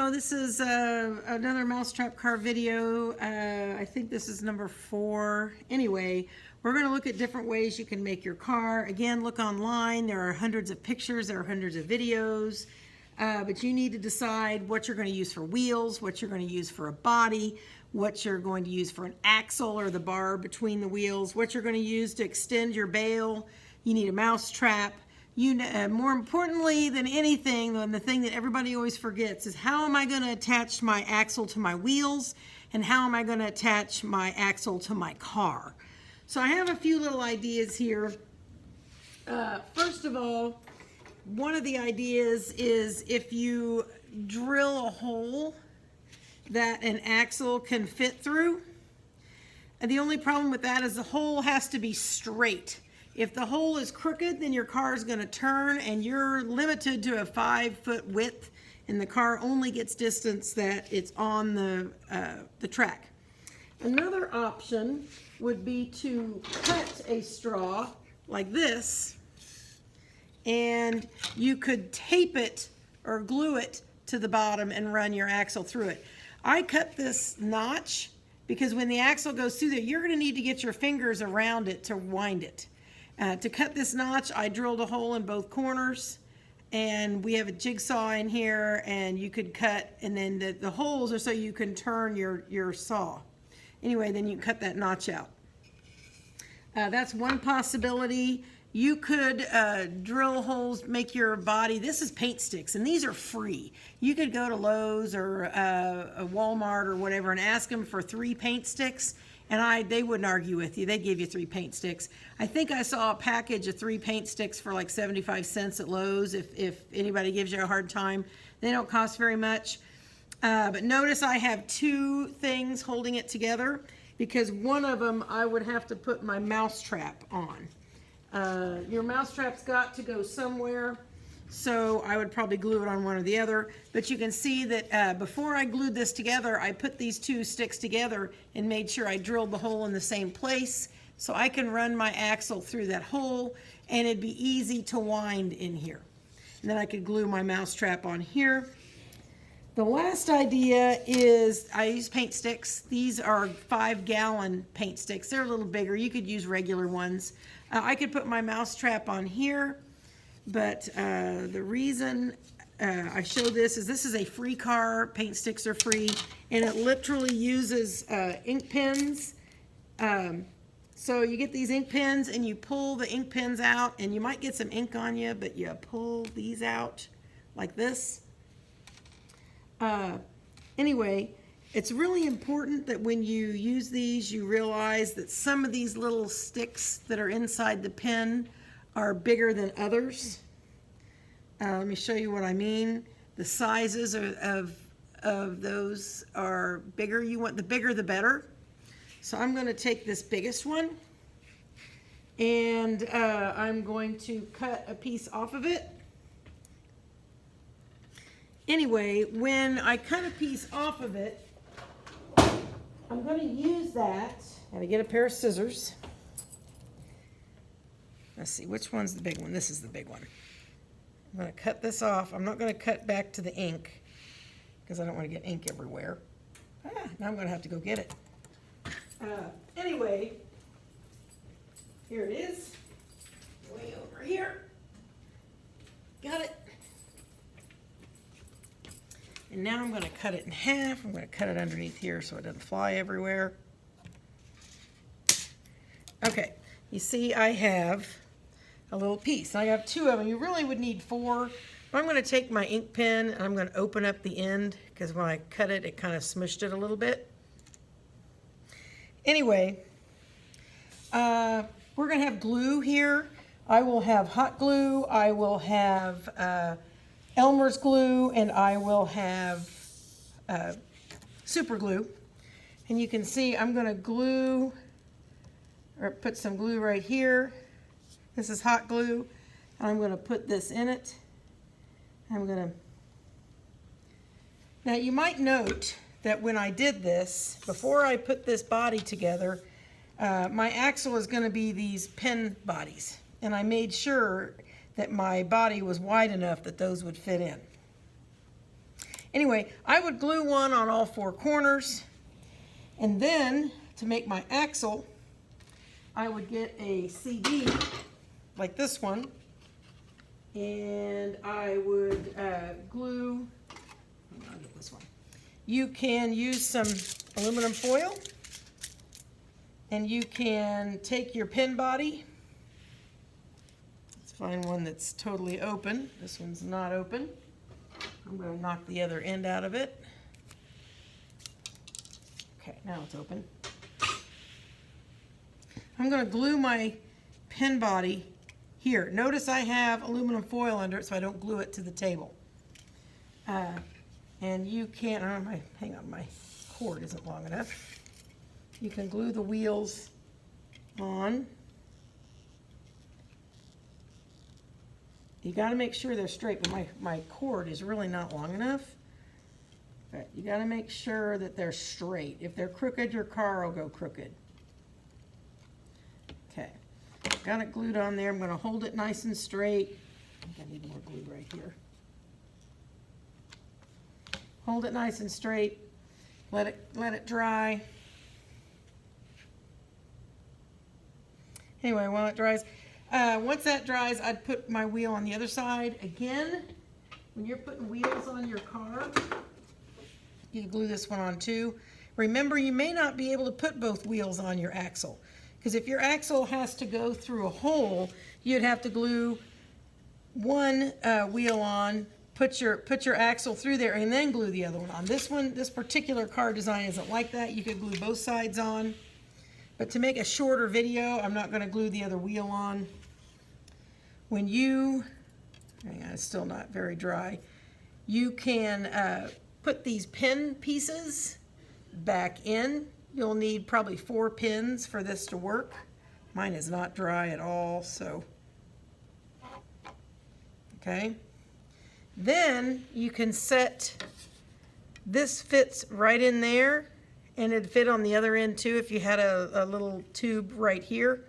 Hello, this is another mousetrap car video. I think this is number 4. Anyway, we're going to look at different ways you can make your car. Again, look online. There are hundreds of pictures, there are hundreds of videos, but you need to decide what you're going to use for wheels, what you're going to use for a body, what you're going to use for an axle or the bar between the wheels, what you're going to use to extend your bail. You need a mousetrap. More importantly than anything, and the thing that everybody always forgets, is how am I going to attach my axle to my wheels, and how am I going to attach my axle to my car? So I have a few little ideas here. First of all, one of the ideas is if you drill a hole that an axle can fit through. And the only problem with that is the hole has to be straight. If the hole is crooked, then your car is going to turn and you're limited to a 5-foot width, and the car only gets distance that it's on the track. Another option would be to cut a straw like this, and you could tape it or glue it to the bottom and run your axle through it. I cut this notch because when the axle goes through there, you're going to need to get your fingers around it to wind it. To cut this notch, I drilled a hole in both corners, and we have a jigsaw in here, and you could cut, and then the holes are so you can turn your saw. Anyway, then you cut that notch out. That's one possibility. You could drill holes, make your body. This is paint sticks, and these are free. You could go to Lowe's or a Walmart or whatever and ask them for 3 paint sticks, and they wouldn't argue with you. They'd give you 3 paint sticks. I think I saw a package of 3 paint sticks for like 75 cents at Lowe's. If anybody gives you a hard time, they don't cost very much. But notice I have 2 things holding it together, because one of them I would have to put my mousetrap on. Your mousetrap's got to go somewhere, so I would probably glue it on one or the other. But you can see that before I glued this together, I put these 2 sticks together and made sure I drilled the hole in the same place, so I can run my axle through that hole, and it'd be easy to wind in here. And then I could glue my mousetrap on here. The last idea is I use paint sticks. These are 5-gallon paint sticks. They're a little bigger. You could use regular ones. I could put my mousetrap on here, but the reason I show this is a free car. Paint sticks are free, and it literally uses ink pens. So you get these ink pens, and you pull the ink pens out, and you might get some ink on you, but you pull these out like this. Anyway, it's really important that when you use these, you realize that some of these little sticks that are inside the pen are bigger than others. Let me show you what I mean. The sizes of those are bigger. You want the bigger the better. So I'm going to take this biggest one, and I'm going to cut a piece off of it. Anyway, when I cut a piece off of it, I'm going to use that. I gotta get a pair of scissors. Let's see, which one's the big one? This is the big one. I'm going to cut this off. I'm not going to cut back to the ink because I don't want to get ink everywhere. Now I'm going to have to go get it. Anyway, here it is. Way over here. Got it. And now I'm going to cut it in half. I'm going to cut it underneath here so it doesn't fly everywhere. Okay, you see I have a little piece. I have 2 of them. You really would need 4. I'm going to take my ink pen and I'm going to open up the end, because when I cut it, it kind of smushed it a little bit. Anyway, we're going to have glue here. I will have hot glue. I will have Elmer's glue, and I will have super glue. And you can see I'm going to glue, or put some glue right here. This is hot glue. I'm going to put this in it. Now you might note that when I did this, before I put this body together, my axle is going to be these pen bodies, and I made sure that my body was wide enough that those would fit in. Anyway, I would glue one on all four corners, and then to make my axle, I would get a CD like this one, and I would glue, I'll get this one. You can use some aluminum foil, and you can take your pin body. Let's find one that's totally open. This one's not open. I'm going to knock the other end out of it. Okay, now it's open. I'm going to glue my pin body here. Notice I have aluminum foil under it so I don't glue it to the table. And you can, hang on, my cord isn't long enough. You can glue the wheels on. You got to make sure they're straight, but my cord is really not long enough. But you got to make sure that they're straight. If they're crooked, your car will go crooked. Okay, got it glued on there. I'm going to hold it nice and straight. I think I need more glue right here. Hold it nice and straight. Let it dry. Anyway, while it dries, once that dries, I'd put my wheel on the other side. Again, when you're putting wheels on your car, you can glue this one on too. Remember, you may not be able to put both wheels on your axle, because if your axle has to go through a hole, you'd have to glue one wheel on, put your axle through there, and then glue the other one on. This particular car design isn't like that. You could glue both sides on. But to make a shorter video, I'm not going to glue the other wheel on. When you, hang on, it's still not very dry, you can put these pin pieces back in. You'll need probably 4 pins for this to work. Mine is not dry at all, so. Okay. Then you can set, this fits right in there, and it'd fit on the other end too if you had a little tube right here,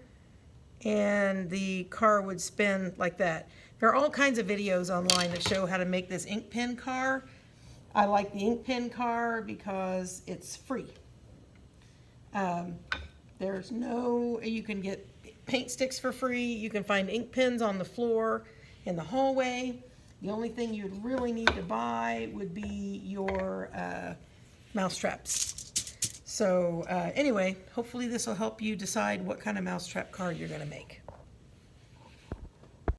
and the car would spin like that. There are all kinds of videos online that show how to make this ink pen car. I like the ink pen car because it's free. You can get paint sticks for free. You can find ink pens on the floor in the hallway. The only thing you'd really need to buy would be your mousetraps. So anyway, hopefully this will help you decide what kind of mousetrap car you're going to make.